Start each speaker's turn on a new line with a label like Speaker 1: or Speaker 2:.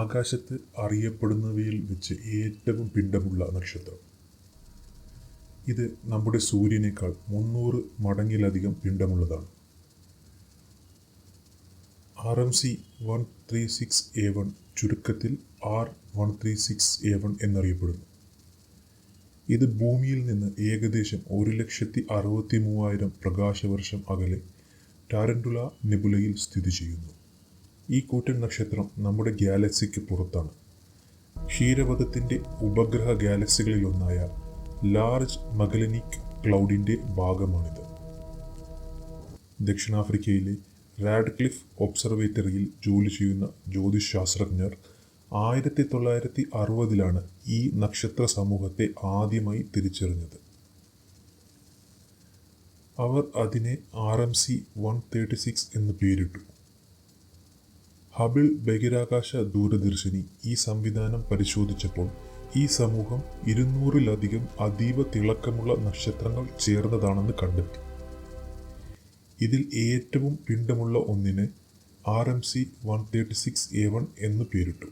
Speaker 1: ആകാശത്ത് അറിയപ്പെടുന്നവയിൽ വെച്ച് ഏറ്റവും പിണ്ഡമുള്ള നക്ഷത്രം. ഇത് നമ്മുടെ സൂര്യനേക്കാൾ 300 മടങ്ങിലധികം പിണ്ഡമുള്ളതാണ്. RMC 136A1 ചുരുക്കത്തിൽ R136A1 എന്നറിയപ്പെടുന്നു. ഇത് ഭൂമിയിൽ നിന്ന് ഏകദേശം 1,63,000 പ്രകാശവർഷം അകലെ ടാരന്റുല നെബുലയിൽ സ്ഥിതി ചെയ്യുന്നു. ഈ കൂറ്റൻ നക്ഷത്രം നമ്മുടെ ഗാലക്സിക്ക് പുറത്താണ്. ക്ഷീരപഥത്തിൻ്റെ ഉപഗ്രഹ ഗാലക്സികളിലൊന്നായ ലാർജ് മഗല്ലനിക് ക്ലൗഡിൻ്റെ ഭാഗമാണിത്. ദക്ഷിണാഫ്രിക്കയിലെ റാഡ്ക്ലിഫ് ഒബ്സർവേറ്ററിയിൽ ജോലി ചെയ്യുന്ന ജ്യോതിശാസ്ത്രജ്ഞർ 1960 ഈ നക്ഷത്ര സമൂഹത്തെ ആദ്യമായി തിരിച്ചറിഞ്ഞത്. അവർ അതിനെ RMC 136 എന്ന് പേരിട്ടു. ഹബിൾ ബഹിരാകാശ ദൂരദർശിനി ഈ സംവിധാനം പരിശോധിച്ചപ്പോൾ ഈ സമൂഹം 200-ലധികം അതീവ തിളക്കമുള്ള നക്ഷത്രങ്ങൾ ചേർന്നതാണെന്ന് കണ്ടെത്തി. ഇതിൽ ഏറ്റവും പിണ്ഡമുള്ള ഒന്നിന് RMC 136A1 എന്ന് പേരിട്ടു.